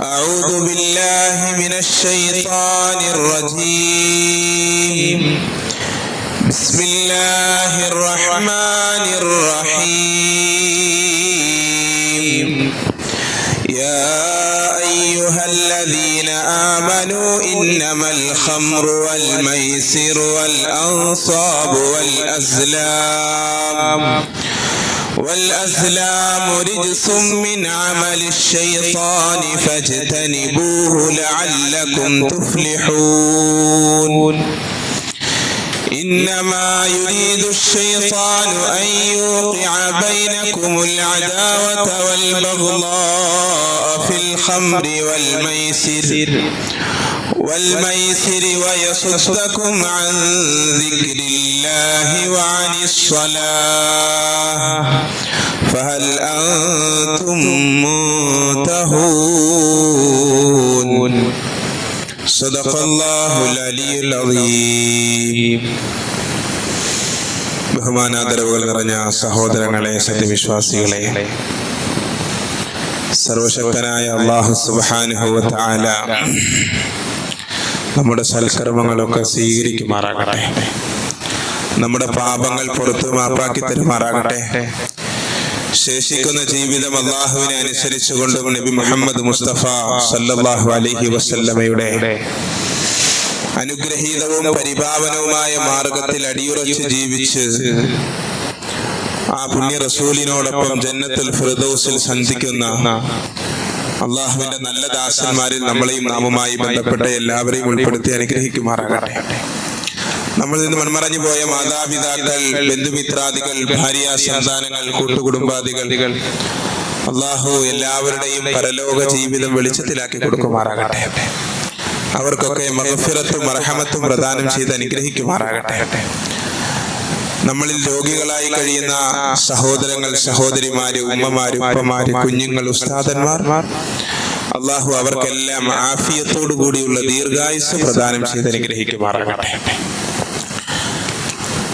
أعوذ بالله من الشيطان الرجيم. بسم الله الرحمن الرحيم. يا أيها الذين آمنوا إنما الخمر والميسر والأنصاب والأزلام رجس من عمل الشيطان فاجتنبوه لعلكم تفلحون. إنما يريد الشيطان أن يوقع بينكم العداوة والبغضاء في الخمر والميسر ويصدكم عن ذكر الله وعن الصلاة فهل أنتم منتهون. صدق الله العلي العظيم. ബഹുമാനാദരവുകൾ നിറഞ്ഞ സഹോദരങ്ങളെ, സത്യവിശ്വാസികളെ, സർവശക്തനായ അല്ലാഹു സുബ്ഹാനഹു വ തആല നമ്മുടെ സൽക്കർമ്മങ്ങളൊക്കെ സ്വീകരിക്കുമാറാകട്ടെ. നമ്മുടെ പാപങ്ങൾ പുറത്തു മാപ്പാക്കി തരുമാറാകട്ടെ. ശേഷിക്കുന്ന ജീവിതം അല്ലാഹുവിനെ അനുസരിച്ചുകൊണ്ടും നബി മുഹമ്മദ് മുസ്തഫ സല്ലല്ലാഹു അലൈഹി വസല്ലമയുടെ അനുഗ്രഹീതവും പരിപാവനവുമായ മാർഗത്തിൽ അടിയുറച്ച് ജീവിച്ച് ആ പുണ്യ റസൂലിനോടൊപ്പം ജന്നത്തുൽ ഫിർദൗസിൽ സന്ധിക്കുന്ന അള്ളാഹുവിന്റെ നല്ല ദാസന്മാരിൽ നമ്മളെയും നാമുമായി ബന്ധപ്പെട്ട എല്ലാവരെയും ഉൾപ്പെടുത്തി അനുഗ്രഹിക്കുമാറാകട്ടെ. നമ്മളിൽ നിന്ന് മൺമറഞ്ഞു പോയ മാതാപിതാക്കൾ, ബന്ധുമിത്രാദികൾ, ഭാര്യ, സന്താനങ്ങൾ, കൂട്ടുകുടുംബാദികൾ, അള്ളാഹു എല്ലാവരുടെയും പരലോക ജീവിതം വെളിച്ചത്തിലാക്കി കൊടുക്കുമാറാകട്ടെ. അവർക്കൊക്കെ മഗ്ഫിറത്തും മർഹമത്തും പ്രദാനം ചെയ്ത് അനുഗ്രഹിക്കുമാറാകട്ടെ. നമ്മളിൽ രോഗികളായി കഴിയുന്ന സഹോദരങ്ങൾ, സഹോദരിമാര്, ഉമ്മമാര്, ഉപ്പമാര്, കുഞ്ഞുങ്ങൾ, ഉസ്താദന്മാർ, അള്ളാഹു അവർക്കെല്ലാം ആഫിയത്തോടു കൂടിയുള്ള ദീർഘായുസ് പ്രദാനം ചെയ്ത് അനുഗ്രഹിക്കുമാറാകട്ടെ.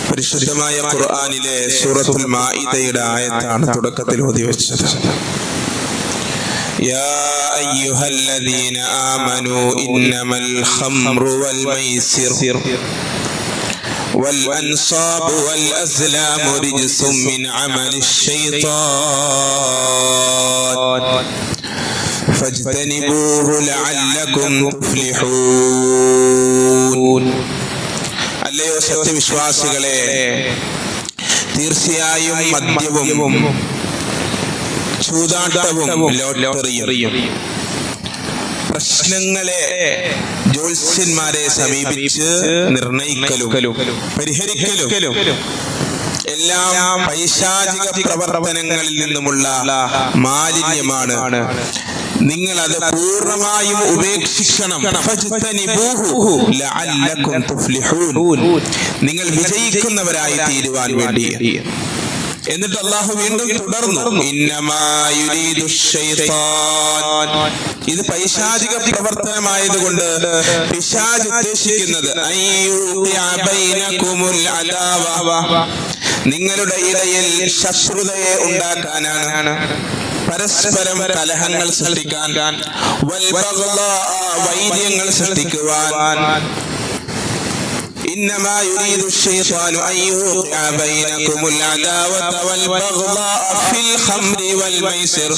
പരിശുദ്ധമായ ഖുർആനിലെ സൂറത്തുൽ മാഇദയുടെ ആയത്താണ് തുടക്കത്തിൽ ഓതി വെച്ചത്. യാ അയ്യുഹല്ലദീന ആമനൂ ഇന്നമൽ ഖംറു വൽ മൈസിർ والأنصاب والأزلام رجس من عمل الشيطان فاجتنبوه لعلكم تفلحون. അല്ലയോ സത്യവിശ്വാസികളെ, തീർച്ചയായും മദ്യവും ചൂതാട്ടവും ലോട്ടറിയും പ്രശ്നങ്ങളെ ജ്യോത്സ്യന്മാരെ സമീപിച്ച് നിർണയിക്കലും പരിഹരിക്കലും എല്ലാം പൈശാചിക പ്രവർത്തനങ്ങളിൽ നിന്നുമുള്ള മാലിന്യമാണ്. നിങ്ങൾ അത് പൂർണ്ണമായും ഉപേക്ഷിക്കണം. നിങ്ങൾ വിജയിക്കുന്നവരായി തീരുവാൻ വേണ്ടി. എന്നിട്ട് അല്ലാഹു വീണ്ടും തുടർന്നു, ഇത് പൈശാചിക പ്രവർത്തനമായതുകൊണ്ട് പിശാച് ഉദ്ദേശിക്കുന്നത് നിങ്ങളുടെ ഇടയിൽ ശത്രുതയെ ഉണ്ടാക്കാനാണ്, പരസ്പരം കലഹങ്ങൾ സൃഷ്ടിക്കാൻ, വൈര്യങ്ങൾ സൃഷ്ടിക്കുവാൻ. إنما يريد الشيطان أن يوقع بينكم العداوة والبغضاء في الخمر والميسر.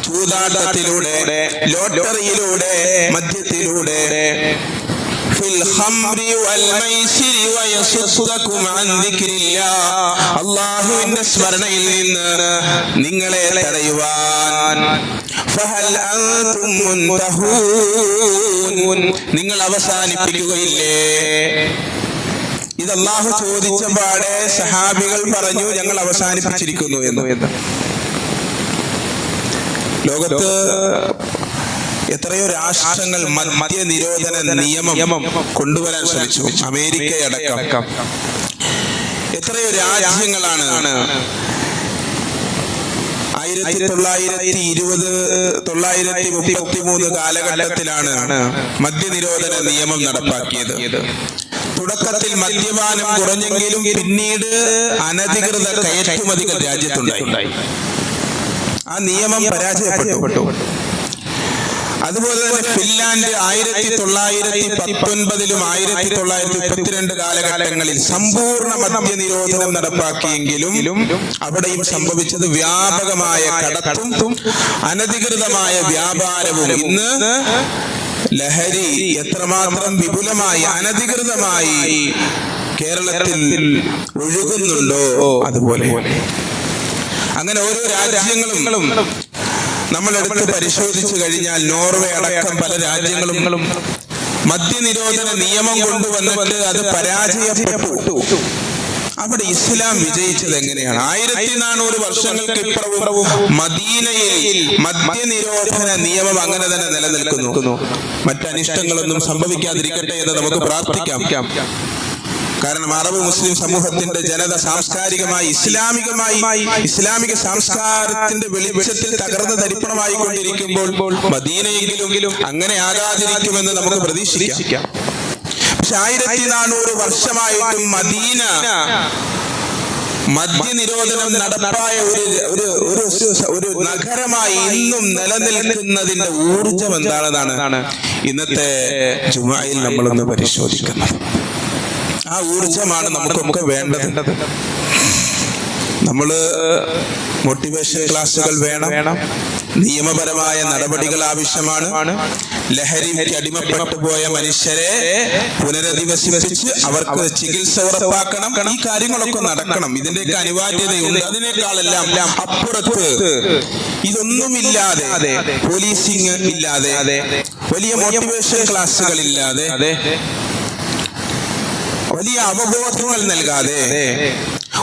ചൂതാട്ടത്തിലൂടെ, ലോട്ടറിയിലൂടെ, മദ്യത്തിലൂടെ, في الخمر والميسر ويصدكم عن ذكر الله. അല്ലാഹുവിന്റെ സ്മരണയിൽ നിന്ന് നിങ്ങളെ തടയുവാൻ. فهل أنتم منتهون. നിങ്ങൾ അവസാനിപ്പിക്കുകയില്ലേ? ഇത് അല്ലാഹു ചോദിച്ച പാടെ സഹാബികൾ പറഞ്ഞു, ഞങ്ങൾ അവസാനിപ്പിച്ചിരിക്കുന്നു എന്ന്. ലോകത്ത് എത്രയോ രാഷ്ട്രങ്ങൾ മദ്യ നിരോധന നിയമം കൊണ്ടുവരാൻ ശ്രമിച്ചു, അമേരിക്കയടക്കം. എത്രയോ രാജ്യങ്ങളാണ് 1933 കാലഘട്ടത്തിലാണ് മദ്യനിരോധന നിയമം നടപ്പാക്കിയത്. തുടക്കത്തിൽ മദ്യപാനം കുറഞ്ഞെങ്കിലും പിന്നീട് അനധികൃത കയറ്റുമതികൾ രാജ്യത്തുണ്ടായി. ആ നിയമം പരാജയപ്പെട്ടു. അതുപോലെ തന്നെ ഫിൻലാൻഡ് 1919 1932 കാലഘട്ടങ്ങളിൽ സമ്പൂർണ്ണ മദ്യനിരോധനം നടപ്പാക്കിയെങ്കിലും അവിടെയും സംഭവിച്ചത് വ്യാപകമായ കടത്തും അനധികൃതമായ വ്യാപാരവും. ഇന്ന് ലഹരി എത്രമാത്രം വിപുലമായി അനധികൃതമായി കേരളത്തിൽ ഒഴുകുന്നുണ്ടോ അതുപോലെ. അങ്ങനെ ഓരോ രാജ്യങ്ങളും നമ്മളെടുത്ത് പരിശോധിച്ചു കഴിഞ്ഞാൽ നോർവേ അടക്കം പല രാജ്യങ്ങളും മദ്യനിരോധന നിയമം കൊണ്ടുവന്നിട്ട് അത് പരാജയപ്പെട്ടു. അവിടെ ഇസ്ലാം വിജയിച്ചത് എങ്ങനെയാണ്? 1400 വർഷങ്ങൾക്ക് ഇപ്പുറവും മദീനയിൽ മദ്യനിരോധന നിയമം അങ്ങനെ തന്നെ നിലനിൽക്കുന്നു. മറ്റനിഷ്ടങ്ങളൊന്നും സംഭവിക്കാതിരിക്കട്ടെ എന്ന് നമുക്ക് പ്രാർത്ഥിക്കാം. കാരണം അറബ് മുസ്ലിം സമൂഹത്തിന്റെ ജനത സാംസ്കാരികമായി ഇസ്ലാമിക സംസ്കാരത്തിന്റെ വെളിച്ചത്തിൽ തകർന്ന് തരിപ്പണമായി കൊണ്ടിരിക്കുമ്പോൾ മദീനയെങ്കിലും അങ്ങനെ ആകാതിരിക്കുമെന്ന് നമുക്ക് പ്രതീക്ഷിക്കാം. പക്ഷെ 1400 വർഷമായിട്ടും മദീന മദ്യനിരോധനം നടപ്പായ ഒരു നഗരമായി ഇന്നും നിലനിൽക്കുന്നതിന്റെ ഊർജം എന്താണെന്നാണ് ഇന്നത്തെ ജുമുഅയിൽ നമ്മളൊന്ന് പരിശോധിക്കുന്നത്. ആ ഊർജമാണ് നമുക്കൊക്കെ വേണ്ടത്. നമ്മള് മോട്ടിവേഷൻ ക്ലാസുകൾ വേണം, നിയമപരമായ നടപടികൾ ആവശ്യമാണ്. ലഹരിക്ക് അടിമപ്പെട്ടു പോയ മനുഷ്യരെ പുനരധിവസിപ്പിച്ച് അവർക്ക് ചികിത്സ ഉറപ്പാക്കണം. ഈ കാര്യങ്ങളൊക്കെ നടക്കണം. ഇതിന്റെയൊക്കെ അനിവാര്യതയുണ്ട്. അതിനേക്കാളെല്ലാം അപ്പുറത്ത് ഇതൊന്നുമില്ലാതെ, പോലീസിംഗ് ഇല്ലാതെ, വലിയ മോട്ടിവേഷൻ ക്ലാസുകൾ ഇല്ലാതെ, വലിയ അവബോധങ്ങൾ നൽകാതെ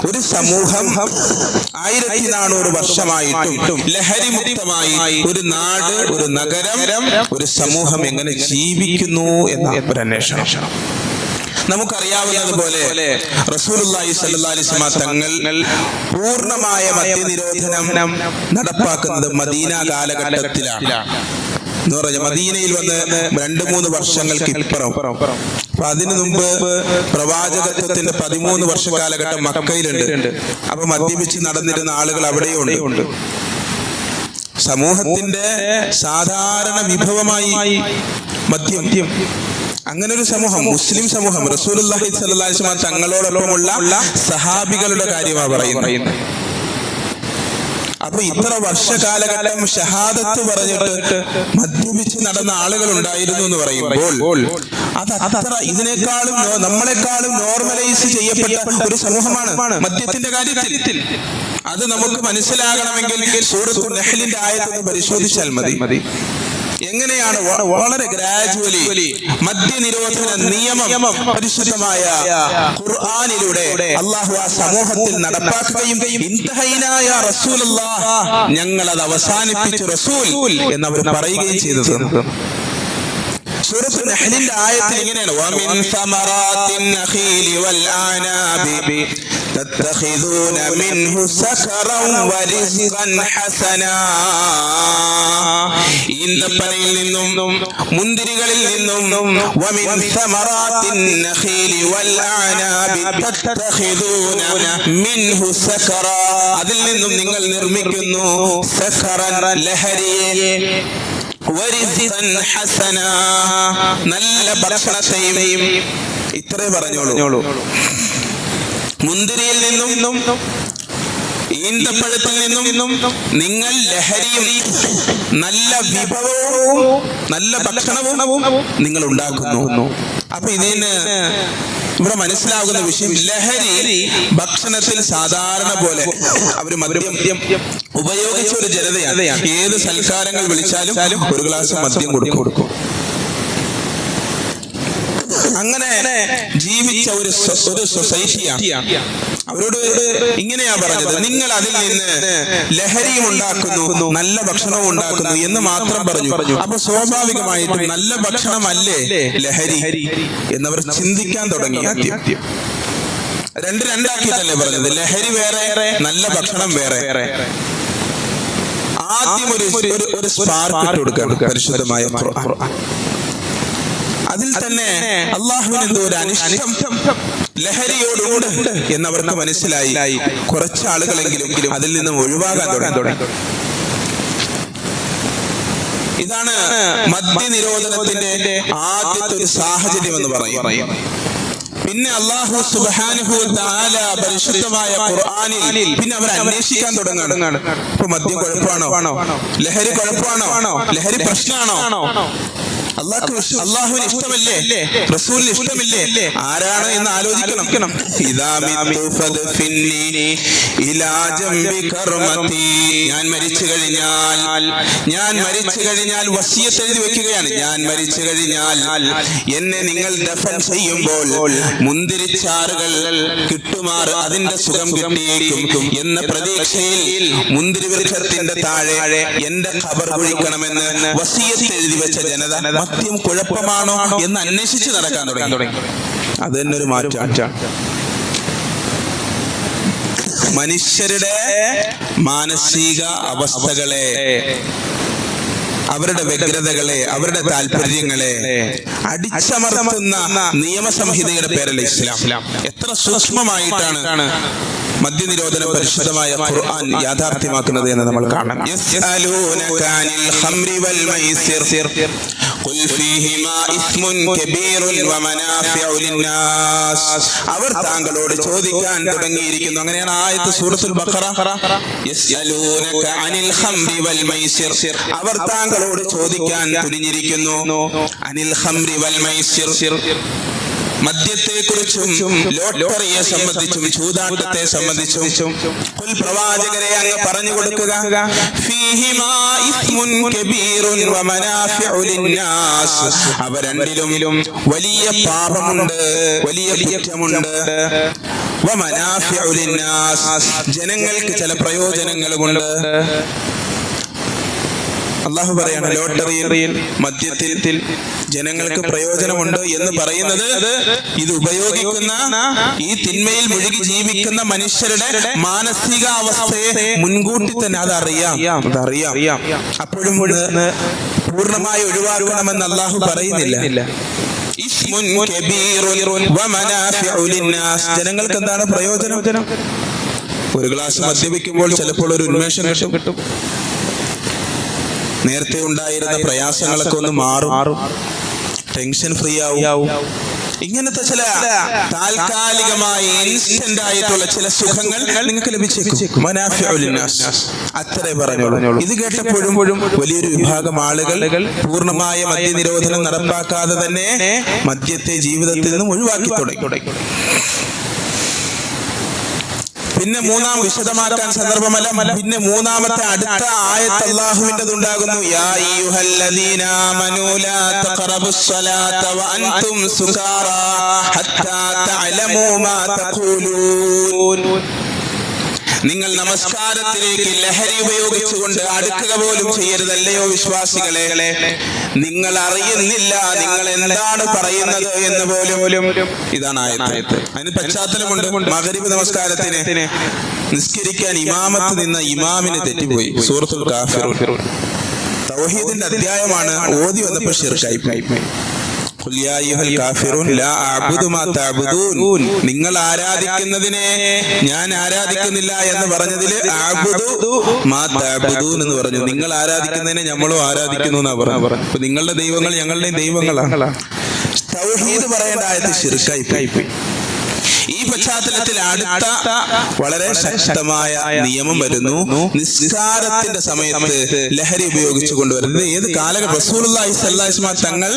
ഒരു സമൂഹം 1400 വർഷമായിട്ടും ലഹരി മുക്തമായി ഒരു നാട്, ഒരു നഗരം, ഒരു സമൂഹം എങ്ങനെ ജീവിക്കുന്നു എന്ന ഒരു അന്വേഷണം. നമുക്കറിയാവുന്നതുപോലെ റസൂലുള്ളാഹി സ്വല്ലല്ലാഹി അലൈഹി വസല്ലം തങ്ങൾ പൂർണ്ണമായ മദ്യനിരോധനം നടപ്പാക്കുന്നത് മദീന കാലഘട്ടത്തിലാണ്. എന്ന് പറഞ്ഞാൽ മദീനയിൽ വന്ന് 2-3 വർഷങ്ങൾക്ക് ഇപ്പുറം. അപ്പൊ അതിനു മുമ്പ് പ്രവാചകത്വത്തിന്റെ 13 വർഷ കാലഘട്ടം മക്കയിലുണ്ട്. അപ്പൊ മദ്യപിച്ച് നടന്നിരുന്ന ആളുകൾ അവിടെയുണ്ട്. സമൂഹത്തിന്റെ സാധാരണ വിഭവമായി മദ്യം. അങ്ങനെ ഒരു സമൂഹം, മുസ്ലിം സമൂഹം, റസൂലുള്ളാഹി സ്വല്ലല്ലാഹി അലൈഹി വസല്ലം തങ്ങളോടൊപ്പമുള്ള സഹാബികളുടെ കാര്യമാണ് പറയുന്നത്. അപ്പൊ ഇത്ര വർഷകാലഘട്ടം ഷഹാദത്ത് പറഞ്ഞിട്ട് മദ്യപിച്ച് നടന്ന ആളുകൾ ഉണ്ടായിരുന്നു എന്ന് പറയുമ്പോൾ അത് അത്ര ഇതിനേക്കാളും നമ്മളെക്കാളും നോർമലൈസ് ചെയ്യപ്പെട്ട ഒരു സമൂഹമാണ് മദ്യത്തിന്റെ കാര്യത്തിൽ. അത് നമുക്ക് മനസ്സിലാകണമെങ്കിൽ സൂറത്തുൽ നഹ്ലിന്റെ ആയത്ത് പരിശോധിച്ചാൽ മതി. എങ്ങനെയാണ് വളരെ ഗ്രാജുവലി മദ്യനിരോധന നിയമം പരിശുദ്ധമായ ഖുർആനിലൂടെ അല്ലാഹു ആ സമൂഹത്തിൽ നടപ്പാക്കുകയും ഇൻതഹൈനായ റസൂലുള്ളാഹ്, ഞങ്ങൾ അത് അവസാനിപ്പിച്ചു റസൂൽ എന്നവർ പറയുകയും ചെയ്തത്. സൂറത്തുൽ നഹ്ലിന്റെ ആയത്തിൽ ഇങ്ങനെയാണ്: വമിൻ സമറാത്തിൻ നഖീലി വൽ ആനാബി തത്തഖിദൂന മിൻഹു സഖറൻ വരിസ്ഖൻ ഹസനാ. ഈന്തപ്പനയിൽ നിന്നും മുന്തിരികളിൽ നിന്നും വമിൻ സമറാത്തിൻ നഖീലി വൽ ആനാബി തത്തഖിദൂന മിൻഹു സഖറ, അതിൽ നിന്നും നിങ്ങൾ നിർമ്മിക്കുന്നു സഖറൻ, ലഹരിയെ, വരിസ്ഖൻ ഹസനാ, നല്ല ഭക്ഷണത്തെയും. ഇത്രേ പറഞ്ഞോളൂ. മുന്തിരിയിൽ നിന്നും ഈന്തപ്പഴത്തിൽ നിന്നും നിങ്ങൾ ലഹരിയും നല്ല വിഭവവും നല്ല ഭക്ഷണവും നിങ്ങൾ ഉണ്ടാക്കുന്നു. അപ്പൊ ഇതിന് ഇവിടെ മനസ്സിലാകുന്ന വിഷയം, ലഹരി ഭക്ഷണത്തിൽ സാധാരണ പോലെ അവര് മദ്യം ഉപയോഗിച്ച ഒരു ജനതയാണ്. ഏത് സൽക്കാരങ്ങൾ വിളിച്ചാലും ഒരു ഗ്ലാസ് മദ്യം കൊടുക്കും. അങ്ങനെ ജീവിച്ച ഒരു സൊസൈറ്റിയാണ്. അവരോട് ഇങ്ങനെയാ പറഞ്ഞത്: നിങ്ങൾ അതിൽ നിന്ന് ലഹരിയും ഉണ്ടാക്കുന്നു, നല്ല ഭക്ഷണവും ഉണ്ടാക്കുന്നു എന്ന് മാത്രം പറഞ്ഞു. അപ്പൊ സ്വാഭാവികമായിട്ടും നല്ല ഭക്ഷണമല്ലേ ലഹരി എന്നവർ ചിന്തിക്കാൻ തുടങ്ങി. ആദ്യം രണ്ടാക്കിയിട്ടല്ലേ പറഞ്ഞത്? ലഹരി വേറെ, നല്ല ഭക്ഷണം വേറെ. ആദ്യം ഒരു സ്പാർക്ക് ഇട്ട് കൊടുക്കുകയാണ് പരിശുദ്ധമായ ഖുർആൻ. അതിൽ തന്നെ അള്ളാഹുവിന് എന്തോ ഒരു അനിഷ്ടം ലഹരിയോടുണ്ട് എന്നവർക്ക് മനസ്സിലായി. കുറച്ച് ആളുകളെങ്കിലും അതിൽ നിന്നും ഒഴിവാകാൻ തുടങ്ങി. ഇതാണ് മദ്യനിരോധനത്തിന്റെ ആദ്യത്തെ ഒരു സാഹചര്യം എന്ന് പറയും. പിന്നെ അല്ലാഹു സുബ്ഹാനഹു വ തആല പരിശുദ്ധമായ ഖുർആനിൽ പിന്നെ അവർ അന്വേഷിക്കാൻ തുടങ്ങുകയാണ്. ഇപ്പൊ മദ്യം കുഴപ്പമാണോ? ലഹരി കുഴപ്പമാണോ? ലഹരി പ്രശ്നമാണോ? അള്ളാഹുവിന് ഇഷ്ടമല്ലേ? റസൂലിന് ഇഷ്ടമില്ലേ? ആരാണ് എന്ന് ആലോചിക്കണം. ഞാൻ മരിച്ചു കഴിഞ്ഞാൽ വസിയത്ത് എഴുതി വെക്കുകയാണ്. ഞാൻ മരിച്ചു കഴിഞ്ഞാൽ എന്നെ നിങ്ങൾ ദഫൻ ചെയ്യുമ്പോൾ മുന്തിരിച്ചാറുകൾ കിട്ടുമാറ് അതിന്റെ സുഖം കിട്ടിയേക്കും എന്ന പ്രതീക്ഷയിൽ മുന്തിരി വൃക്ഷത്തിന്റെ താഴെ എന്റെ ഖബർ കുഴിക്കണമെന്ന് വസിയത്ത് എഴുതി വെച്ച ജനത മദ്യം കുഴപ്പമാണോ എന്ന് അന്വേഷിച്ച് നടക്കാൻ തുടങ്ങി. അത് തന്നെ ഒരു മാറ്റമാണ്. മനുഷ്യരുടെ മാനസിക അവസ്ഥകളെ, അവരുടെ വ്യഗ്രതകളെ, അവരുടെ താല്പര്യങ്ങളെ അടിച്ചമർത്തുന്ന നിയമസംഹിതയുടെ പേരല്ല ഇസ്ലാം. എത്ര സൂക്ഷ്മമായിട്ടാണ് മദ്യനിരോധനം പരിശുദ്ധമായ ഖുർആൻ യാഥാർത്ഥ്യമാക്കുന്നത് എന്ന് നമ്മൾ കാണണം. യസ്അലൂനക അനിൽ ഖംറി വൽ മൈസിർ ഖുൽ ഫീഹിമാ ഇസ്മുൻ കബീറുൻ വമനാഫിഉ ലിന്നാസ്. അവർ താങ്കളോട് ചോദിക്കാൻ തുടങ്ങിയിരിക്കുന്നു. അങ്ങനെയാണ് ആയത്ത് സൂറത്തുൽ ബഖറ. യസ്അലൂനക അനിൽ ഖംറി വൽ മൈസിർ. അവർ താങ്കളോട് ചോദിക്കാൻ തുനിഞ്ഞിരിക്കുന്നു. അനിൽ ഖംറി വൽ മൈസിർ, മദ്യത്തെക്കുറിച്ചും ലോട്ടറിയെ സംബന്ധിച്ചും ചൂതാട്ടത്തെ സംബന്ധിച്ചും. പ്രവാചകരെ അങ്ങ് പറഞ്ഞു കൊടുക്കുക. ഫീഹിമാ ഇസ്മുൻ കബീറുൻ വമനാഫിഉ ലിന്നാസ്. അവ രണ്ടിലും വലിയ പാപമുണ്ട്, വലിയ കുറ്റമുണ്ട്. വമനാഫിഉ ലിന്നാസ്, ജനങ്ങൾക്ക് ചില പ്രയോജനങ്ങളുമുണ്ട്. അള്ളാഹു പറയാണ് ലോട്ടറിയിൽ, മദ്യത്തിൽ ജനങ്ങൾക്ക് പ്രയോജനമുണ്ട് എന്ന് പറയുന്നത് ഇത് ഉപയോഗിക്കുന്ന, ഈ തിന്മയിൽ മുഴുകി ജീവിക്കുന്ന മനുഷ്യരുടെ മാനസികാവസ്ഥയെ മുൻകൂട്ടി തന്നെ അതറിയാം. അപ്പോഴും പൂർണ്ണമായി ഒഴിവാക്കണമെന്ന് അള്ളാഹു പറയുന്നില്ല. ജനങ്ങൾക്ക് എന്താണ് പ്രയോജനം? ഒരു ഗ്ലാസ് മദ്യപിക്കുമ്പോൾ ചിലപ്പോൾ ഒരു ഉന്മേഷം കിട്ടും. നേരത്തെ ഉണ്ടായിരുന്ന പ്രയാസങ്ങളൊക്കെ ഒന്ന് മാറും. ടെൻഷൻ ഫ്രീ ആവും. ഇങ്ങനത്തെ ചില താൽക്കാലികമായി ഇൻസ്റ്റന്റ് ആയിട്ടുള്ള ചില സുഖങ്ങൾ നിങ്ങൾക്ക് ലഭിച്ചേക്കും. അത്രേ പറഞ്ഞോളൂ. ഇത് കേട്ടപ്പോഴും വലിയൊരു വിഭാഗം ആളുകൾ പൂർണ്ണമായ മദ്യനിരോധനം നടപ്പാക്കാതെ തന്നെ മദ്യത്തെ ജീവിതത്തിൽ നിന്നും ഒഴിവാക്കി തുടങ്ങി. പിന്നെ മൂന്നാം വിശദമാക്കാൻ സന്ദർഭമല്ല, പിന്നെ മൂന്നാമത്തെ അടുത്ത ആയത്ത് അല്ലാഹുവിൻ്റെതുണ്ടാകുന്നു. യാ അയ്യുഹല്ലദീന ആമനൂ ലാ തഖറബുസ് സ്വലാത വഅൻതും സുകാറാ ഹത്താ തഅലമൂ മാ തഖൂലൂൻ. നിങ്ങൾ നമസ്കാരത്തിലേക്ക് ലഹരി ഉപയോഗിച്ചുകൊണ്ട് അടുക്കുക പോലും ചെയ്യരുതല്ലയോ വിശ്വാസികളെ. നിങ്ങൾ അറിയുന്നില്ല നിങ്ങൾ എന്താണ് പറയുന്നത് എന്ന് പോലും. ഇതാണ് ആയത്ത്. അതിന് പശ്ചാത്തലമുണ്ട്. മഗ്രിബ് നമസ്കാരത്തിന് നിസ്കരിക്കാൻ ഇമാമത്ത് നിന്ന ഇമാമിന് തെറ്റിപ്പോയി. സൂറത്തുൽ കാഫിറൂൻ തൗഹീദിന്റെ അധ്യായമാണ്. ഓതി വന്നപ്പോൾ ശിർക്കായി. നിങ്ങൾ ആരാധിക്കുന്നതിനെ ഞാൻ ആരാധിക്കുന്നില്ല എന്ന് പറഞ്ഞതില് എന്ന് പറഞ്ഞു. നിങ്ങൾ ആരാധിക്കുന്നതിനെ നമ്മളും ആരാധിക്കുന്നു എന്നാ പറഞ്ഞു. അപ്പൊ നിങ്ങളുടെ ദൈവങ്ങൾ ഞങ്ങളുടെയും ദൈവങ്ങളാണ്. തൗഹീദ് പറയേണ്ട ആയത്ത് ശിർക്കായി. ഈ പശ്ചാത്തലത്തിൽ അടുത്ത വളരെ ശക്തമായ നിയമം വരുന്നു. നിസ്കാരത്തിന്റെ സമയത്ത് ലഹരി ഉപയോഗിച്ചു കൊണ്ടുവരുന്നത് ഏത് കാലഘട്ടം? റസൂലുള്ളാഹി സ്വല്ലല്ലാഹു അലൈഹി വസല്ലം തങ്ങൾ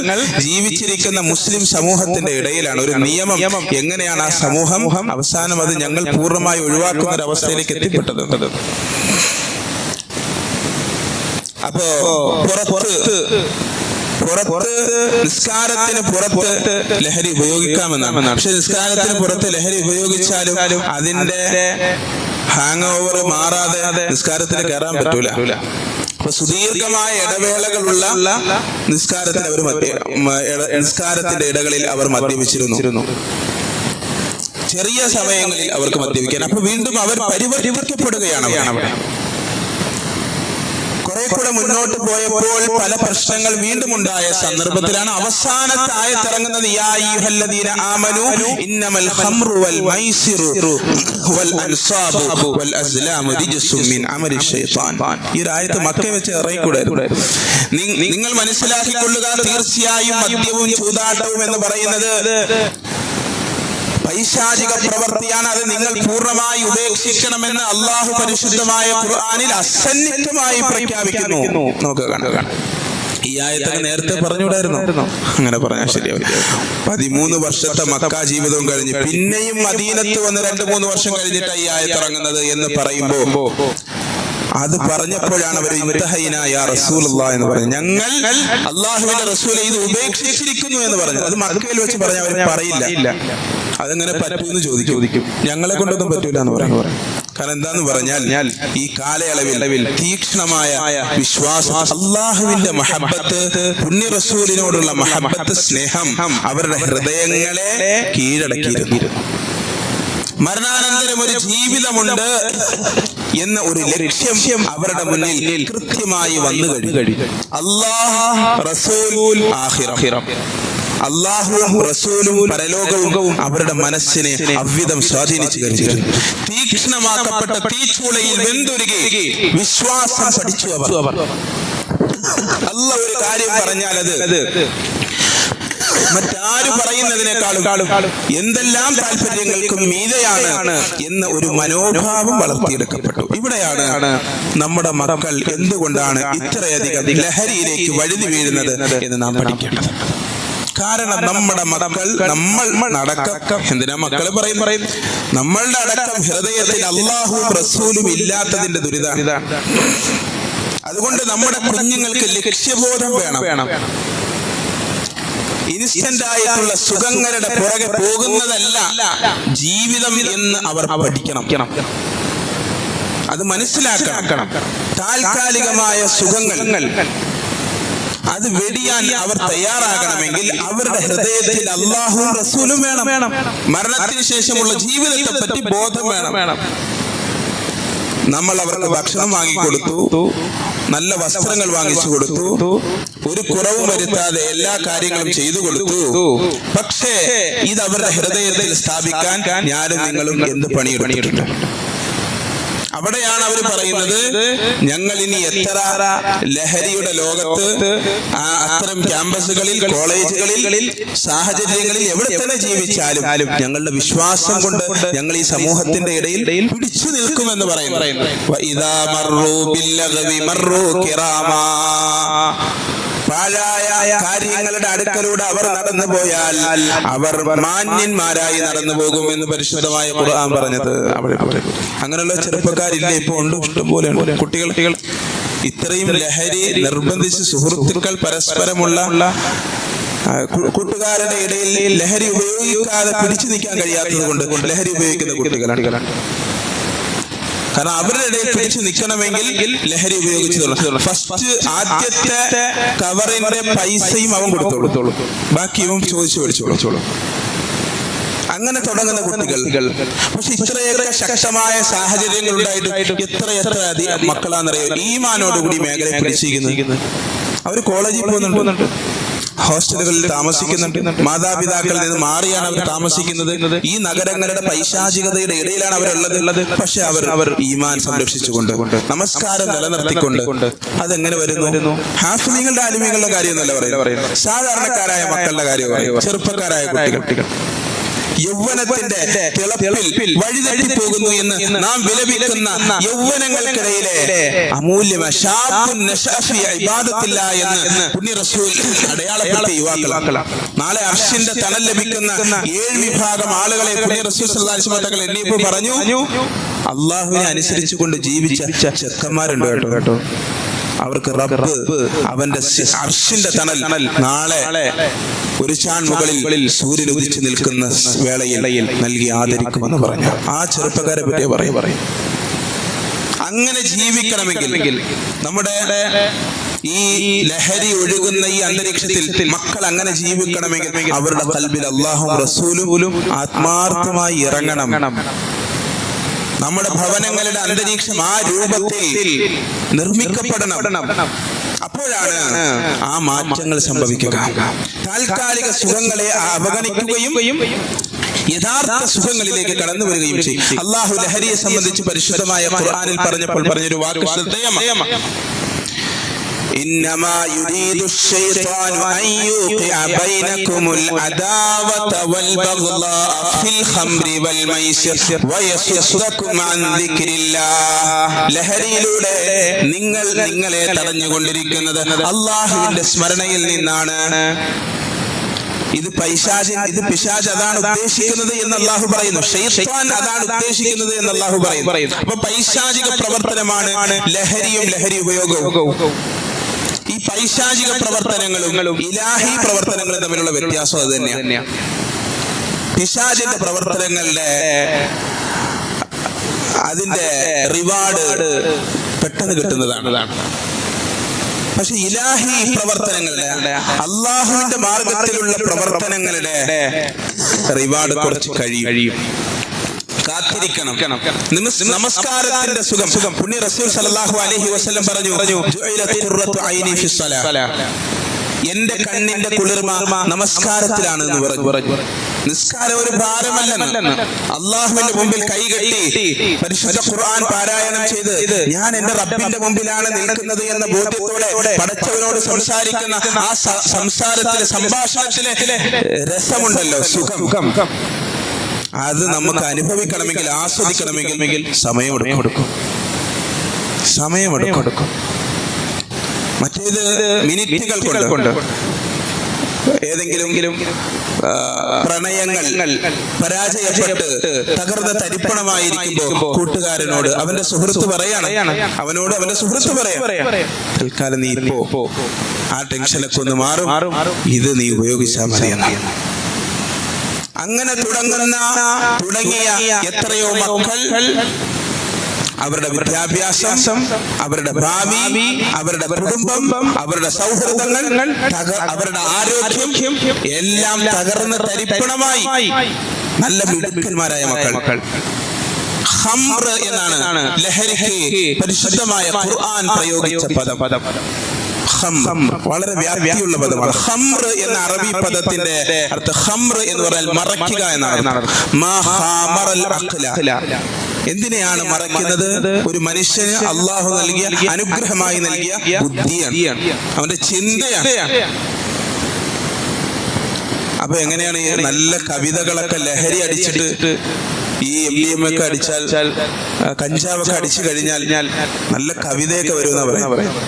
ജീവിച്ചിരിക്കുന്ന മുസ്ലിം സമൂഹത്തിന്റെ ഇടയിലാണ് ഒരു നിയമം. എങ്ങനെയാണ് ആ സമൂഹം അവസാനം അത് ഞങ്ങൾ പൂർണ്ണമായി ഒഴിവാക്കുന്ന ഒരു അവസ്ഥയിലേക്ക് എത്തിപ്പെട്ടത്? അപ്പോ നിസ്കാരത്തിന് പുറത്ത് ലഹരി ഉപയോഗിക്കാമെന്നാണ്. പക്ഷെ നിസ്കാരത്തിന് പുറത്ത് ലഹരി ഉപയോഗിച്ചാലും അതിന്റെ ഹാങ് ഓവർ മാറാതെ നിസ്കാരത്തിന് കയറാൻ പറ്റൂല. അപ്പൊ സുദീർഘമായ ഇടവേളകളുള്ള നിസ്കാരത്തിന്റെ ഇടകളിൽ അവർ മദ്യപിച്ചിരുന്നു. ചെറിയ സമയങ്ങളിൽ അവർക്ക് മദ്യപിക്കാൻ. അപ്പൊ വീണ്ടും അവർ പരിവർത്തിക്കപ്പെടുകയാണ്. കുറെ കൂടെ മുന്നോട്ട് പോയപ്പോൾ പല പ്രശ്നങ്ങൾ വീണ്ടും ഉണ്ടായ സന്ദർഭത്തിലാണ് അവസാനത്തെ ആയത്തിറങ്ങുന്നത്. യാ അയ്യുഹല്ലദീന ആമനൂ ഇന്നമൽ ഖംറു വൽ മൈസിറു വൽ അൻസാബു വൽ അസ്ലാമു റിജ്സും മിൻ അമലി ശൈത്താൻ. ഈ ആയത്ത് മക്കയിൽ വെച്ച് ഇറങ്ങിക്കൂടായിരുന്നു. നിങ്ങൾ മനസ്സിലാക്കിക്കൊള്ളുക, തീർച്ചയായും മദ്യവും ചൂതാട്ടവും എന്ന് പറയുന്നത് പൈശാചിക പ്രവൃത്തിയാണ്. അത് നിങ്ങൾ പൂർണ്ണമായി ഉപേക്ഷിക്കണമെന്ന് അള്ളാഹു പരിശുദ്ധമായ ഖുർആനിൽ അസന്നിഗ്ധമായി പ്രഖ്യാപിക്കുന്നു. നമുക്ക് കാണാം. ഈ ആയത്തൊക്കെ നേരത്തെ പറഞ്ഞുകൂടായിരുന്നോ? അങ്ങനെ പറഞ്ഞാൽ ശരിയാവും. 13 വർഷത്തെ മക്ക ജീവിതവും കഴിഞ്ഞ് പിന്നെയും മദീനത്ത് വന്ന് 2-3 വർഷം കഴിഞ്ഞിട്ട് ഈ ആയത്ത് ഇറങ്ങുന്നത് എന്ന് പറയുമ്പോ അത് പറഞ്ഞപ്പോഴാണ് അവർ ഇൻതഹൈനാ യാ റസൂലുള്ളാഹ് എന്ന് പറഞ്ഞു. ഞങ്ങൾ അല്ലാഹുവിന്റെ റസൂലെ ഇത് ഉപേക്ഷിച്ചിരിക്കുന്നു എന്ന് പറഞ്ഞു. അത് മക്കയിൽ വെച്ച് പറഞ്ഞ അവർ പറയില്ല. അതെങ്ങനെ പറ്റുമെന്ന് ചോദിക്കും. ഞങ്ങളെ കൊണ്ടൊന്നും പറ്റൂല എന്ന് പറഞ്ഞു. കാരണം എന്താന്ന് പറഞ്ഞാൽ ഈ കാലയളവിൽ തീക്ഷ്ണമായ വിശ്വാസം, അള്ളാഹുവിന്റെ മഹബത്ത്, പുണ്യ റസൂലിനോടുള്ള മഹബത്ത്, സ്നേഹം അവരുടെ ഹൃദയങ്ങളെ കീഴടക്കിയിരുന്നു. മരണാനന്തരം ഒരു ജീവിതമുണ്ട് എന്ന ഒരു ലക്ഷ്യം അവരുടെ മുന്നിൽ കൃത്യമായി വന്നു കഴിഞ്ഞു. അല്ലാഹ്, റസൂൽ, ആഖിറം. അല്ലാഹുവും റസൂലും പരലോകവും അവരുടെ മനസ്സിനെ അവ്യതം സ്വാധീനിച്ചു കഴിഞ്ഞിരുന്നു. തീക്ഷ്ണമാക്കപ്പെട്ട തീച്ചൂളയിൽ വെന്തുരുകി വിശ്വാസം പഠിച്ചു അവർ. അല്ലാഹ് ഒരു കാര്യം പറഞ്ഞാൽ അത് മറ്റാര് പറയുന്നതിനേക്കാളും എന്തെല്ലാം താല്പര്യങ്ങൾക്കും മീതെയാണ് എന്ന ഒരു മനോഭാവം വളർത്തിയെടുക്കപ്പെട്ടു. ഇവിടെയാണ് നമ്മുടെ മക്കൾ എന്തുകൊണ്ടാണ് ഇത്രയധികം ലഹരിയിലേക്ക് വഴുതി വീഴുന്നത് എന്ന് നാം പഠിക്കേണ്ടത്. കാരണം നമ്മുടെ മക്കൾ, നമ്മൾ അടക്കം, എന്തിനാ മക്കള് പറയും, നമ്മളുടെ അടക്കം ഹൃദയത്തിൽ അല്ലാഹുവും റസൂലും ഇല്ലാത്തതിന്റെ ദുരിതം. അതുകൊണ്ട് നമ്മുടെ കുഞ്ഞുങ്ങൾക്ക് ലക്ഷ്യബോധം വേണം. ഇൻസ്റ്റന്റ് ആയിട്ടുള്ള സുഖങ്ങളുടെ പുറകെ പോകുന്നതല്ല ജീവിതം എന്ന് അവർ പഠിക്കണം. അത് മനസ്സിലാക്കണം. താൽക്കാലികമായ സുഖങ്ങൾ അത് വെടിയാൻ അവർ തയ്യാറാകണമെങ്കിൽ അവരുടെ ഹൃദയത്തിൽ അല്ലാഹുവും റസൂലും വേണം. മരണത്തിന് ശേഷമുള്ള ജീവിതത്തെ പറ്റി ബോധം വേണം. നമ്മൾ അവർക്ക് ഭക്ഷണം വാങ്ങിക്കൊടുത്തു, നല്ല വസ്ത്രങ്ങൾ വാങ്ങിച്ചു കൊടുത്തു, ഒരു കുറവും വരുത്താതെ എല്ലാ കാര്യങ്ങളും ചെയ്തു കൊടുത്തു. പക്ഷേ ഇത് അവരുടെ ഹൃദയത്തിൽ സ്ഥാപിക്കാൻ ഞാനും നിങ്ങളും എന്ത് പണിയെടുത്തിട്ടുണ്ട്? അവിടെയാണ് അവർ പറയുന്നത്, ഞങ്ങൾ ഇനി എത്ര ലഹരിയുടെ ലോകത്ത് അത്തരം ക്യാമ്പസുകളിൽ, കോളേജുകളിൽ, സാഹചര്യങ്ങളിൽ എവിടെ തന്നെ ജീവിച്ചാലും ഞങ്ങളുടെ വിശ്വാസം കൊണ്ട് ഞങ്ങൾ ഈ സമൂഹത്തിന്റെ ഇടയിൽ പിടിച്ചു നിൽക്കുമെന്ന് പറയുന്നു. പാഴായ കാര്യങ്ങളുടെ അടുക്കലൂടെ അവർ നടന്നു പോയാൽ അവർ മാന്യന്മാരായി നടന്നു പോകും എന്ന് പരിശുദ്ധമായ ഖുർആൻ പറഞ്ഞത്. അങ്ങനെയുള്ള ചെറുപ്പക്കാരില്ല, ഇപ്പൊ ഉണ്ട്, ഇഷ്ടംപോലെ കുട്ടികൾ. ഇത്രയും ലഹരി നിർബന്ധിച്ച് സുഹൃത്തുക്കൾ പരസ്പരമുള്ള കൂട്ടുകാരുടെ ഇടയിൽ ലഹരി ഉപയോഗിക്കാതെ പിടിച്ചു നിൽക്കാൻ കഴിയാത്തത് കൊണ്ട് ലഹരി ഉപയോഗിക്കുന്ന കുട്ടികളാണ്. കാരണം അവരുടെ ഇടയിൽ പിടിച്ചു നിൽക്കണമെങ്കിൽ ലഹരി ഉപയോഗിച്ചു. ഫസ്റ്റ് ആദ്യത്തെ കവറിന്റെ പൈസയും അവൻ കൊടുത്തോളൂ, ബാക്കി ഇവൻ ചോദിച്ചു മേടിച്ചോളൂ. അങ്ങനെ തുടങ്ങുന്ന കുട്ടികൾ. പക്ഷെ ഇത്രയേറെ ശക്തമായ സാഹചര്യങ്ങൾ ഉണ്ടായിട്ട് എത്ര അധികം മക്കളാണെന്നറിയാം ഈമാനോടുകൂടി മേഖലയെ പിടിച്ചിരിക്കുന്നത്. അവർ കോളേജിൽ പോകുന്നുണ്ട്, ഹോസ്റ്റലുകളിൽ താമസിക്കുന്നുണ്ട്, മാതാപിതാക്കളിൽ നിന്ന് മാറിയാണ് അവർ താമസിക്കുന്നത്. ഈ നഗരങ്ങളുടെ പൈശാചികതയുടെ ഇടയിലാണ് അവരുള്ളത്. പക്ഷെ അവർ ഈമാൻ സംരക്ഷിച്ചുകൊണ്ട്, നമസ്കാരം നിലനിർത്തിക്കൊണ്ട്. അതെങ്ങനെ വരുന്നു? ഹാഫിലിങ്ങളുടെ ആലിമീങ്ങളുടെ കാര്യമൊന്നുമല്ല പറയുന്നത്, സാധാരണക്കാരായ മക്കളുടെ കാര്യം പറയും. ചെറുപ്പക്കാരായ കുട്ടികൾ യൗവനത്തിന്റെ തിളപ്പിൽ വഴിതെറ്റി പോകുന്നു എന്ന് നാം വിലപിക്കുന്ന യൗവനങ്ങൾക്കിടയിലെ അമൂല്യമായ എന്ന് പുണ്യ റസൂൽ അടയാളപ്പെടുത്തിയ യുവാക്കളാണ്. നാളെ അർശിന്റെ തണൽ ലഭിക്കുന്ന 7 വിഭാഗം ആളുകളെ പുണ്യ റസൂൽ സല്ലല്ലാഹു അലൈഹി വസല്ലം തങ്ങൾ എണ്ണിയപ്പോൾ പറഞ്ഞു, അള്ളാഹുവിനെ അനുസരിച്ചുകൊണ്ട് ജീവിച്ച ചെക്കന്മാരുണ്ട് കേട്ടോ. അവർക്ക് റബ്ബ് അവന്റെ അർശിന്റെ തണൽ നാളെ ഒരു ചാൺ മുകളിൽ സൂര്യൻ ഉദിച്ചു നിൽക്കുന്ന വേളയിൽ നൽകി ആദരിക്കുമെന്ന് പറഞ്ഞു. ആ ചെറുപ്പക്കാരെ പറ്റി പറയും. അങ്ങനെ ജീവിക്കണമെങ്കിൽ നമ്മുടെ ഈ ലഹരി ഒഴുകുന്ന ഈ അന്തരീക്ഷത്തിൽ മക്കൾ അങ്ങനെ ജീവിക്കണമെങ്കിൽ അവരുടെ ഖൽബിൽ അല്ലാഹുവും റസൂലും ആത്മാർത്ഥമായി ഇറങ്ങണം. നമ്മുടെ ഭവനങ്ങളുടെ അന്തരീക്ഷം ആ രൂപത്തിൽ നിർമ്മിക്കപ്പെടണം. അപ്പോഴാണ് ആ മാറ്റങ്ങൾ സംഭവിക്കുക. താൽക്കാലിക സുഖങ്ങളെ അവഗണിക്കുകയും യഥാർത്ഥ സുഖങ്ങളിലേക്ക് കടന്നു വരികയും ചെയ്യും. അല്ലാഹു ലഹരിയെ സംബന്ധിച്ച് പരിശുദ്ധമായ ഖുർആനിൽ പറഞ്ഞൊരു വാക്ക് ശ്രദ്ധേയമാണ്. إنما يريد الشيطان أن يوقع بينكم العداوة والبغضاء في الخمر والميسر ويصدكم عن ذكر الله. ലഹരിയിലൂടെ നിങ്ങളെ തടഞ്ഞുകൊണ്ടിരിക്കുന്നത് അല്ലാഹുവിന്റെ സ്മരണയിൽ നിന്നാണ്. ഇത് പിശാച് അതാണ് ഉദ്ദേശിക്കുന്നത് എന്ന് അല്ലാഹു പറയുന്നു. ശൈത്താൻ അതാണ് ഉദ്ദേശിക്കുന്നത് എന്ന് അല്ലാഹു പറയുന്നു. അപ്പൊ പൈശാചിക പ്രവർത്തനമാണ് ലഹരിയും ലഹരി ഉപയോഗവും. ഈ പൈശാചിക പ്രവർത്തനങ്ങളും ഇലാഹി പ്രവർത്തനങ്ങളും തമ്മിലുള്ള വ്യത്യാസം അത് തന്നെയാണ്. പിശാചിന്റെ പ്രവർത്തനങ്ങളുടെ അതിന്റെ റിവാർഡ് പെട്ടെന്ന് കിട്ടുന്നതാണ്. പക്ഷെ ഇലാഹി പ്രവർത്തനങ്ങളുടെ അള്ളാഹുവിന്റെ മാർഗത്തിലുള്ള പ്രവർത്തനങ്ങളുടെ റിവാർഡ് കുറച്ച് കഴിയും. കാത്തിരിക്കണം. നമസ്കാരത്തിന്റെ സുഖം പുണ്യ റസൂൽ സല്ലല്ലാഹു അലൈഹി വസല്ലം പറഞ്ഞു, ഖുർറത്തു ഐനി ഫിസ്സലാ, എന്റെ കണ്ണിന്റെ കുളിർമ നമസ്കാരത്തിലാണ് എന്ന് പറഞ്ഞു. നിസ്കാരം ഒരു ഭാരമല്ലെന്ന്. അള്ളാഹുവിന്റെ മുമ്പിൽ കൈകെട്ടി പരിശുദ്ധ ഖുർആൻ പാരായണം ചെയ്ത് ഞാൻ എന്റെ റബ്ബിന്റെ മുമ്പിലാണ് നിൽക്കുന്നത് എന്ന ബോധ്യത്തോടെ പടച്ചവനോട് സംസാരിക്കുന്ന ആ സംസാരത്തിലെ സംഭാഷണത്തിലെ രസമുണ്ടല്ലോ, സുഖം, അത് നമുക്ക് അനുഭവിക്കണമെങ്കിൽ ആസ്വദിക്കണമെങ്കിൽ സമയമെടുക്കും. മറ്റേത് മിനിറ്റുകൾ കൊണ്ട് ഏതെങ്കിലും പ്രണയങ്ങൾ പരാജയപ്പെട്ട് തകർന്ന തരിപ്പണമായിരിക്കുമ്പോ കൂട്ടുകാരനോട് അവന്റെ സുഹൃത്ത് അവനോട് അവന്റെ സുഹൃത്ത് പറയാം, തൽക്കാലം നീ ഇപ്പോ ആ ടെൻഷനൊക്കെ ഒന്ന് മാറും, ഇത് നീ ഉപയോഗിച്ചാൽ മതിയെന്ന്. അങ്ങനെ തുടങ്ങിയ എത്രയോ മക്കൾ അവരുടെ വിദ്യാഭ്യാസം, അവരുടെ ഭാവി, അവരുടെ കുടുംബം, അവരുടെ സൗഹൃദങ്ങൾ, അവരുടെ ആരോഗ്യം എല്ലാം തകർന്ന് തരിപ്പണമായി. നല്ല മിടുക്കന്മാരായ മക്കൾ. ഖംർ എന്നാണ് ലഹരിക്ക് പരിശുദ്ധമായ ഖുർആൻ പ്രയോഗിച്ച പദം. വളരെ വ്യാപ്തിയുള്ള പദമാണ്. ഖംർ എന്ന അറബി പദത്തിന്റെ അർത്ഥം ഖംർ എന്ന് പറഞ്ഞാൽ മറയ്ക്കുക എന്നാണ്. എന്തിനെയാണ് മറയ്ക്കുന്നത്? ഒരു മനുഷ്യന് അള്ളാഹു നൽകിയ അനുഗ്രഹമായി നൽകിയ ബുദ്ധിയാണ്, അവന്റെ ചിന്തയാണ്. അപ്പൊ എങ്ങനെയാണ് ഈ നല്ല കവിതകളൊക്കെ ലഹരി അടിച്ചിട്ട് ഈ MDMA ഒക്കെ അടിച്ചാൽ, കഞ്ചാവൊക്കെ അടിച്ചു കഴിഞ്ഞാൽ നല്ല കവിതയൊക്കെ വരുമെന്നാ പറയാം.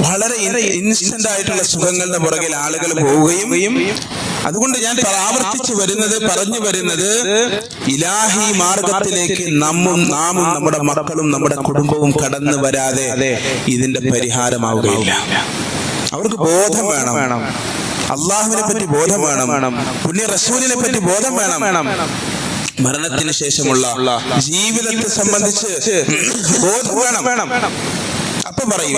വളരെ ഇൻസ്റ്റന്റ് ആയിട്ടുള്ള സുഖങ്ങളുടെ പുറകിൽ ആളുകൾ പോവുകയും, അതുകൊണ്ട് ഞാൻ പറഞ്ഞു വരുന്നത് ഇലാഹി മാർഗത്തിലേക്ക് നാമും നമ്മുടെ മക്കളും നമ്മുടെ കുടുംബവും കടന്നു വരാതെ ഇതിന്റെ പരിഹാരമാവുകയില്ല. അവർക്ക് ബോധം വേണം, അള്ളാഹുവിനെ പറ്റി ബോധം വേണം, പുണ്യ റസൂലിനെ പറ്റി ബോധം വേണം, മരണത്തിന് ശേഷമുള്ള ജീവിതത്തെ സംബന്ധിച്ച് ബോധം വേണം. അപ്പൊ പറയും,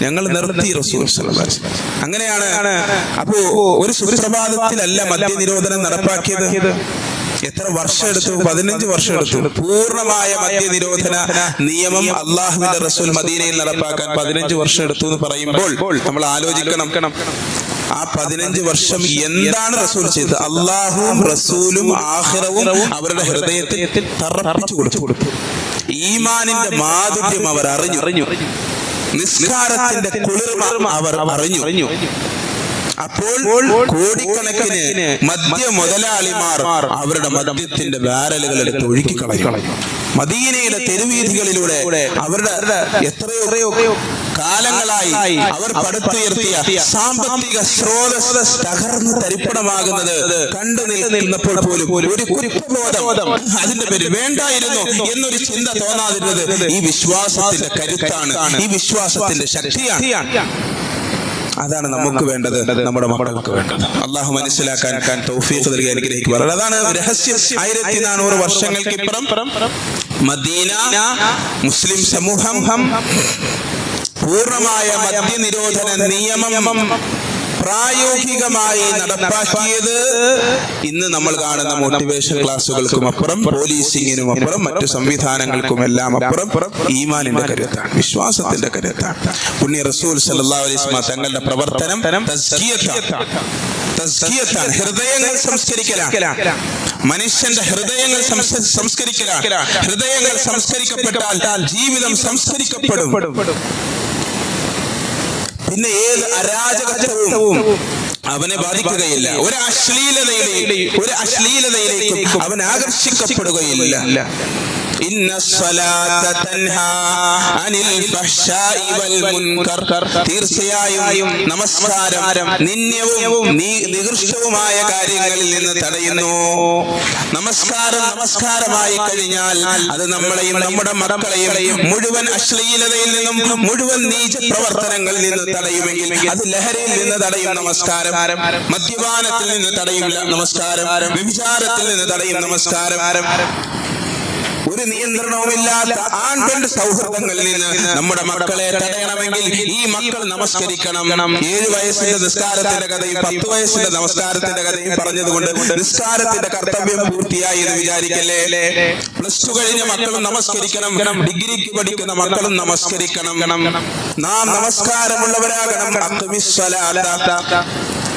ഞങ്ങൾ നിർത്തി റസൂൽ സല്ലല്ലാഹു അലൈഹി വസല്ലം. അങ്ങനെയാണ്. അപ്പോ ഒരു സുപ്രഭാതത്തിലല്ല മദ്യനിരോധനം നടപ്പാക്കിയത്. എത്ര വർഷം എടുത്തു? 15 വർഷം എടുത്തു. പൂർണ്ണമായ മദ്യനിരോധന നിയമം അള്ളാഹുവിന്റെ റസൂൽ മദീനയിൽ നടപ്പാക്കാൻ 15 വർഷം എടുത്തു എന്ന് പറയുമ്പോൾ നമ്മൾ ആലോചിക്കണം, ആ 15 വർഷം എന്താണ് റസൂൽ ചെയ്തത്? അള്ളാഹുവും റസൂലും ആഖിറവും അവരുടെ ഹൃദയത്തിൽ തറപ്പിച്ചു കൊടുത്തു. ഈമാനിന്റെ മാധുര്യം അവർ അറിഞ്ഞു, നിസ്കാരത്തിന്റെ കുളിർമ അവർ അറിഞ്ഞു. അപ്പോൾ കോടിക്കണക്കിന് മദ്യ മുതലാളിമാർ അവരുടെ മദ്യത്തിന്റെ ബാരലുകൾ എടുത്ത് ഒഴുക്കി കളഞ്ഞു. മദീനയിലെ തെരുവീഥികളിലൂടെ അവരുടെ എത്രയോ കാലങ്ങളായി അവർ പടുത്തുയർത്തിയ സാമ്പത്തിക സ്രോതസ് തകർന്ന് തരിപ്പണമാകുന്നത് കണ്ടു നിൽക്കുന്നപ്പോൾ പോലും ഒരു കുറ്റബോധം അതിന്റെ പേര് വേണ്ടായിരുന്നു എന്നൊരു ചിന്ത തോന്നാതിരുന്നത് ഈ വിശ്വാസത്തിന്റെ കരുത്താണ്, ഈ വിശ്വാസത്തിന്റെ ശക്തിയാണ്. അതാണ് നമുക്ക് വേണ്ടത്, നമ്മുടെ മക്കൾക്ക് വേണ്ടത്. അള്ളാഹു മനസ്സിലാക്കാൻ തൗഫീഖ് നൽകി അനുഗ്രഹിക്കുക. അതാണ് രഹസ്യം. 1400 വർഷങ്ങൾക്കിപ്പുറം മദീന മുസ്ലിം സമൂഹം പൂർണ്ണമായ മദ്യനിരോധന നിയമം പ്രായോഗികമായി നടപ്പാക്കിയത് ഇന്ന് നമ്മൾ കാണുന്ന മോട്ടിവേഷൻ ക്ലാസുകൾക്കും അപ്പുറം, പോലീസിങ്ങിനും അപ്പുറം, മറ്റു സംവിധാനങ്ങൾക്കും എല്ലാം അപ്പുറം ഈമാനിന്റെ കരുത്താണ്, വിശ്വാസത്തിന്റെ കരുത്താണ്. പുണ്യ റസൂൽ സല്ലല്ലാഹു അലൈഹി വസല്ലം തങ്ങളുടെ പ്രവർത്തനം തസ്കിയത്താണ്, ഹൃദയങ്ങൾ സംസ്കരിക്കലാണ്. മനുഷ്യന്റെ ഹൃദയങ്ങൾ സംസ്കരിക്കലാണ്. ഹൃദയങ്ങൾ സംസ്കരിക്കപ്പെട്ടാൽ ജീവിതം സംസ്കരിക്കപ്പെടും. പിന്നെ ഏത് അരാജകത്വവും അവനെ ബാധിക്കുകയില്ല. ഒരു അശ്ലീലതയിലേക്കും അവൻ ആകർഷിക്കപ്പെടുകയില്ല. ഇന്ന സ്വലാത്ത തൻഹാ അനിൽ ഫഹ്ശാഇ വൽ മുൻകർ. തീർച്ചയായും നമസ്കാരം നിന്ദ്യവും നികൃഷ്ടവുമായ കാര്യങ്ങളിൽ നിന്ന് തടയുന്നു. നമസ്കാരമായി കഴിഞ്ഞാൽ അത് നമ്മളെയും നമ്മുടെ മക്കളെയും മുഴുവൻ അശ്ലീലതയിൽ നിന്നും, മുഴുവൻ നീച പ്രവർത്തനങ്ങളിൽ നിന്ന് തടയുമെങ്കിൽ അത് ലഹരിയിൽ നിന്ന് തടയും നമസ്കാരം, മദ്യപാനത്തിൽ നിന്ന് തടയും നമസ്കാരം, വ്യഭിചാരത്തിൽ നിന്ന് തടയും നമസ്കാരം, ഒരു നിയന്ത്രണവുമില്ലാത്ത ആൺപെൺ സൗഹൃദങ്ങളിൽ നിന്ന് നമ്മുടെ മക്കളെ തടയണമെങ്കിൽ ഈ മക്കൾ നമസ്കരിക്കണം. 7 വയസ്സിന്റെ നിസ്കാരത്തിന്റെ കഥയും 10 വയസ്സിന്റെ നമസ്കാരത്തിന്റെ കഥയും പറഞ്ഞതുകൊണ്ട് നിസ്കാരത്തിന്റെ കർത്തവ്യം പൂർത്തിയായി എന്ന് വിചാരിക്കല്ലേ. +2 കഴിഞ്ഞ മക്കളും നമസ്കരിക്കണം, ഡിഗ്രിക്ക് പഠിക്കുന്ന മക്കളും നമസ്കരിക്കണം. നാം നമസ്കാരമുള്ളവരാകണം.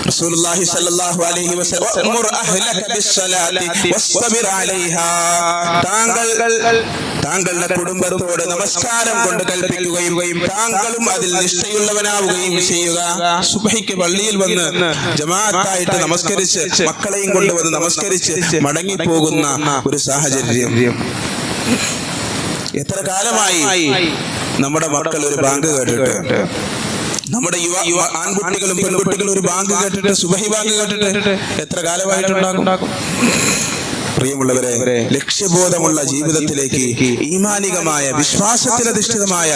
റസൂലുള്ളാഹി സ്വല്ലല്ലാഹു അലൈഹി വസല്ലം ഉമർ അഹ്ലക ബിസ്സലാത്തി വസ്തബിർ അലൈഹാ. താങ്കളുടെ കുടുംബത്തോട് നമസ്കാരം കൊണ്ട് കൽപ്പിക്കുകയും താങ്കളും അതിൽ നിഷ്ഠയുള്ളവനാവുകയും ചെയ്യുക. സുബ്ഹിക്ക് പള്ളിയിൽ വന്ന് ജമാഅത്തായിട്ട് നമസ്കരിച്ച് മക്കളെയും കൊണ്ടുവന്ന് നമസ്കരിച്ച് മടങ്ങിപ്പോകുന്ന ഒരു സാഹചര്യം. എത്ര കാലമായി നമ്മുടെ മക്കൾ ഒരു ബാങ്ക് കേട്ടിട്ട്, നമ്മുടെ ആൺകുട്ടികളും പെൺകുട്ടികളും ഒരു ബാങ്ക് കേട്ടിട്ട്, സുബഹി ബാങ്ക് കേട്ടിട്ട് എത്ര കാലമായിട്ടുണ്ടാകും? പ്രിയമുള്ളവരെ, ലക്ഷ്യബോധമുള്ള ജീവിതത്തിലേക്ക്, ഈമാനികമായ വിശ്വാസത്തിലധിഷ്ഠിതമായ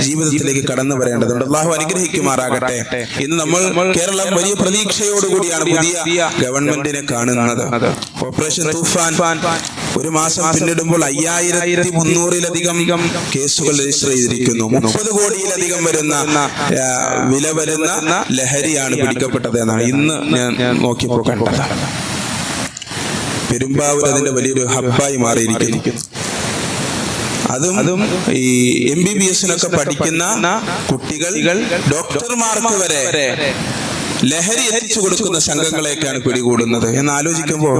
ജീവിതത്തിലേക്ക് കടന്നു വരേണ്ടതുണ്ട്. അല്ലാഹു അനുഗ്രഹിക്കുമാറാകട്ടെ. ഇന്ന് നമ്മൾ കേരളം വലിയ പ്രതീക്ഷയോടുകൂടിയാണ് പുതിയ ഗവൺമെന്റിനെ കാണുന്നത്. ഓപ്പറേഷൻ തൂഫാൻ ഒരു മാസം പിന്നിടുമ്പോൾ 5300-ലധികം കേസുകൾ രജിസ്റ്റർ ചെയ്തിരിക്കുന്നു. 30 കോടിയിലധികം വില വരുന്ന ലഹരിയാണ് പിടിക്കപ്പെട്ടത് എന്നാണ് ഇന്ന് ഞാൻ നോക്കിയപ്പോൾ കണ്ടത്. പെരുമ്പാവൂർ അതിന്റെ വലിയൊരു ഹബ്ബായി മാറിയിരിക്കുന്നു. അതും ഈ MBBS-നൊക്കെ പഠിക്കുന്ന കുട്ടികൾ, ഡോക്ടർമാർക്ക് വരെ ലഹരി എത്തിച്ചു കൊടുക്കുന്ന സംഘങ്ങളെയൊക്കെയാണ് പിടികൂടുന്നത് എന്ന് ആലോചിക്കുമ്പോൾ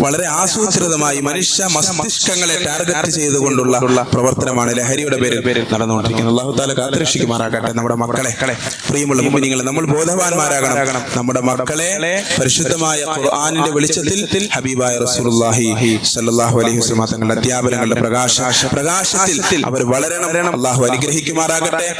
വളരെ ആസൂത്രിതമായി മനുഷ്യ മസ്തിഷ്കങ്ങളെ ടാർഗറ്റ് ചെയ്തുകൊണ്ടുള്ള പ്രവർത്തനമാണ് ലഹരിയുടെ പേരിൽ നടന്നുകൊണ്ടിരിക്കുന്നത്. അല്ലാഹു തആല കാത്തുരക്ഷിക്കുമാറാകട്ടെ നമ്മുടെ മക്കളെ. പ്രിയമുള്ള മുഅ്മിനീങ്ങളെ, നമ്മൾ ബോധവാന്മാരാകണം. നമ്മുടെ മക്കളെ പരിശുദ്ധമായ ഖുർആനിന്റെ വെളിച്ചത്തിൽ ഹബീബായ റസൂലുള്ളാഹി സ്വല്ലല്ലാഹു അലൈഹി വസല്ലം തങ്ങളുടെ അധ്യാപനങ്ങളുടെ പ്രകാശത്തിൽ അവർ വളരണം. അല്ലാഹു അനുഗ്രഹിക്കുമാറാകട്ടെ.